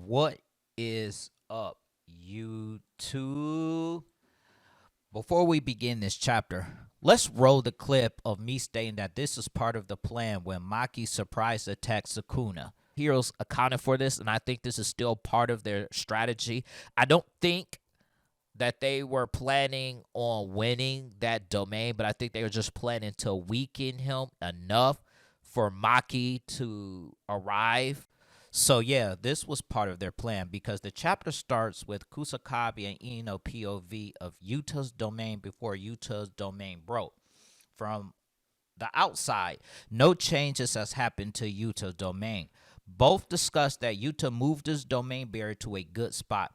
What is up, YouTube? Before we begin this chapter, let's roll the clip of me stating that this is part of the plan when Maki surprise attacks Sukuna. Heroes accounted for this, and I think this is still part of their strategy. I don't think that they were planning on winning that domain, but I think they were just planning to weaken him enough for Maki to arrive. So yeah, this was part of their plan because the chapter starts with Kusakabe and Ino POV of Yuta's domain before Yuta's domain broke. From the outside, no changes has happened to Yuta's domain. Both discussed that Yuta moved his domain barrier to a good spot.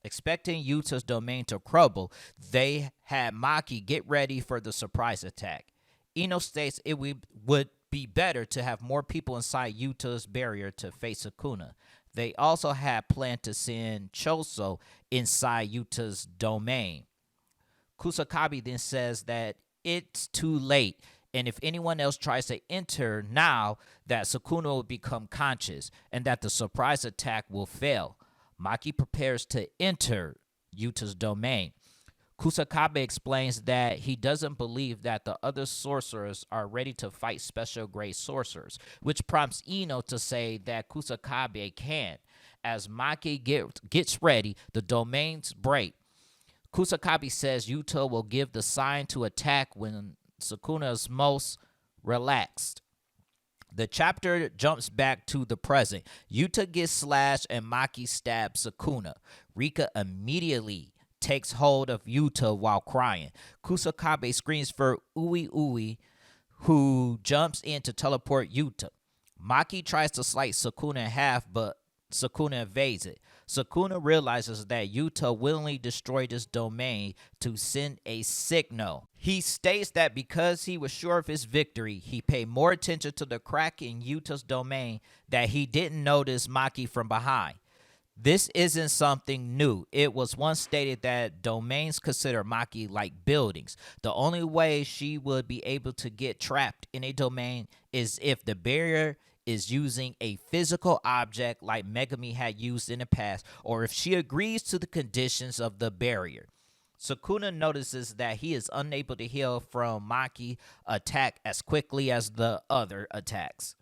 Expecting Yuta's domain to crumble, they had Maki get ready for the surprise attack. Ino states it would be better to have more people inside Yuta's barrier to face Sukuna. They also had planned to send Choso inside Yuta's domain. Kusakabe then says that it's too late, and if anyone else tries to enter now, that Sukuna will become conscious, and that the surprise attack will fail. Maki prepares to enter Yuta's domain. Kusakabe explains that he doesn't believe that the other sorcerers are ready to fight special grade sorcerers, which prompts Ino to say that Kusakabe can. As Maki gets ready, the domains break. Kusakabe says Yuta will give the sign to attack when Sukuna is most relaxed. The chapter jumps back to the present. Yuta gets slashed and Maki stabs Sukuna. Rika immediately takes hold of Yuta while crying. Kusakabe screams for Ui Ui, who jumps in to teleport Yuta. Maki tries to slice Sukuna in half, but Sukuna evades it. Sukuna realizes that Yuta willingly destroyed his domain to send a signal. He states that because he was sure of his victory, he paid more attention to the crack in Yuta's domain that he didn't notice Maki from behind. This isn't something new. It was once stated that domains consider Maki like buildings. The only way she would be able to get trapped in a domain is if the barrier is using a physical object like Megami had used in the past, or if she agrees to the conditions of the barrier. Sukuna notices that he is unable to heal from Maki attack as quickly as the other attacks.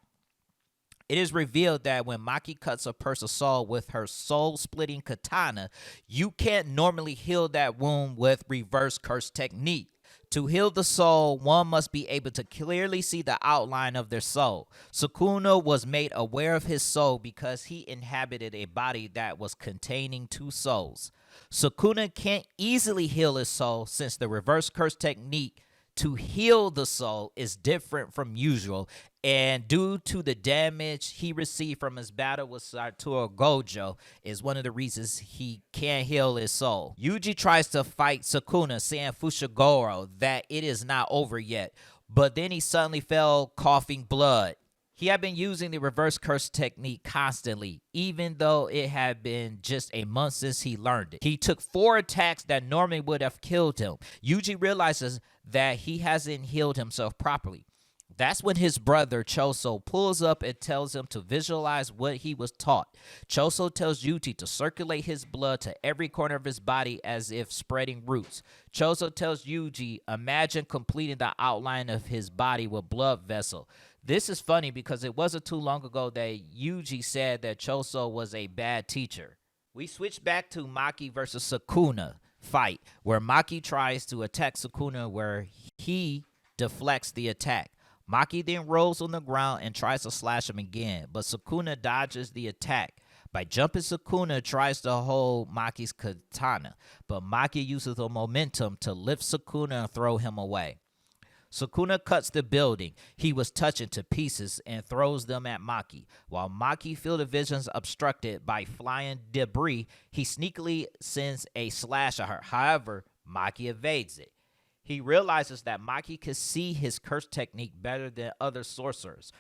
It is revealed that when Maki cuts a person's soul with her soul-splitting katana, you can't normally heal that wound with reverse curse technique. To heal the soul, one must be able to clearly see the outline of their soul. Sukuna was made aware of his soul because he inhabited a body that was containing two souls. Sukuna can't easily heal his soul since the reverse curse technique to heal the soul is different from usual, and due to the damage he received from his battle with Satoru Gojo is one of the reasons he can't heal his soul. Yuji tries to fight Sukuna, saying Fushiguro that it is not over yet, but then he suddenly fell coughing blood. He had been using the reverse curse technique constantly, even though it had been just a month since he learned it. He took 4 attacks that normally would have killed him. Yuji realizes that he hasn't healed himself properly. That's when his brother Choso pulls up and tells him to visualize what he was taught. Choso tells Yuji to circulate his blood to every corner of his body as if spreading roots. Choso tells Yuji, imagine completing the outline of his body with blood vessel. This is funny because it wasn't too long ago that Yuji said that Choso was a bad teacher. We switch back to Maki versus Sukuna fight, where Maki tries to attack Sukuna where he deflects the attack. Maki then rolls on the ground and tries to slash him again, but Sukuna dodges the attack. By jumping, Sukuna tries to hold Maki's katana, but Maki uses the momentum to lift Sukuna and throw him away. Sukuna cuts the building he was touching to pieces and throws them at Maki. While Maki field of vision is obstructed by flying debris, he sneakily sends a slash at her. However, Maki evades it. He realizes that Maki can see his curse technique better than other sorcerers.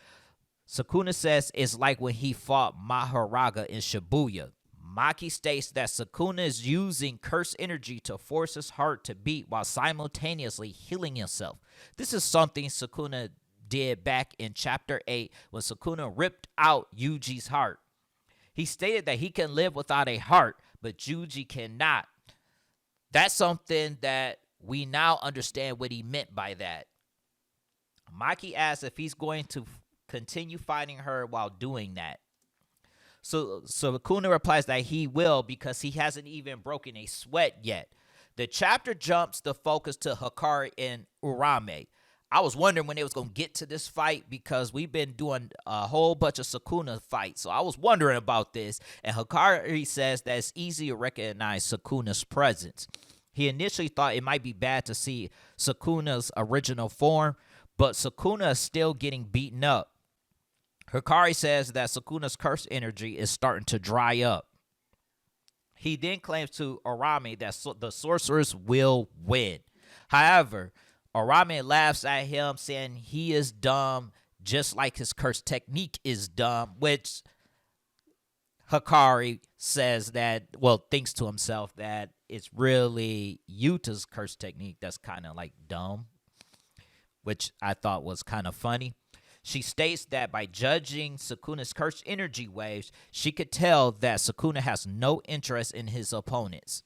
Sukuna says it's like when he fought Mahoraga in Shibuya. Maki states that Sukuna is using curse energy to force his heart to beat while simultaneously healing himself. This is something Sukuna did back in Chapter 8 when Sukuna ripped out Yuji's heart. He stated that he can live without a heart, but Juji cannot. That's something that we now understand what he meant by that. Maki asks if he's going to continue fighting her while doing that. So Sukuna replies that he will because he hasn't even broken a sweat yet. The chapter jumps the focus to Hikari and Urame. I was wondering when they was going to get to this fight because we've been doing a whole bunch of Sukuna fights. So I was wondering about this. And Hikari says that it's easy to recognize Sukuna's presence. He initially thought it might be bad to see Sukuna's original form, but Sukuna is still getting beaten up. Hikari says that Sukuna's curse energy is starting to dry up. He then claims to Urame that the sorceress will win. However, Urame laughs at him, saying he is dumb, just like his curse technique is dumb, which Hikari says that, well, thinks to himself that it's really Yuta's curse technique that's kind of like dumb, which I thought was kind of funny. She states that by judging Sukuna's curse energy waves, she could tell that Sukuna has no interest in his opponents.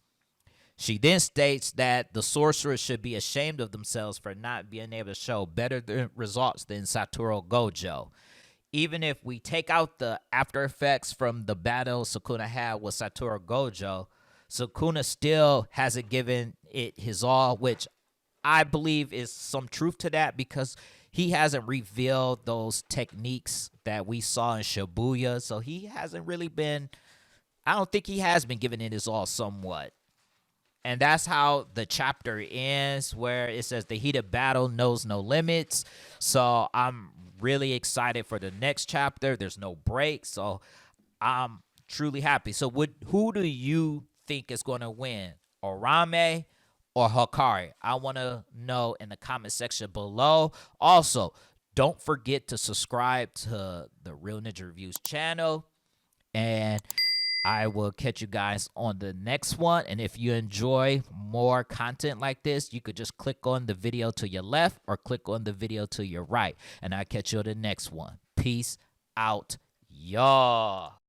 She then states that the sorcerers should be ashamed of themselves for not being able to show better results than Satoru Gojo. Even if we take out the after effects from the battle Sukuna had with Satoru Gojo, Sukuna still hasn't given it his all, which I believe is some truth to that because he hasn't revealed those techniques that we saw in Shibuya. So he hasn't really been, I don't think he has been giving it his all somewhat. And that's how the chapter ends, where it says the heated battle knows no limits. So I'm really excited for the next chapter. There's no break. So I'm truly happy. So who do you think is going to win? Urame or Hikari? I want to know in the comment section below. Also, don't forget to subscribe to the Real Ninja Reviews channel. And I will catch you guys on the next one. And if you enjoy more content like this, you could just click on the video to your left or click on the video to your right. And I'll catch you on the next one. Peace out, y'all.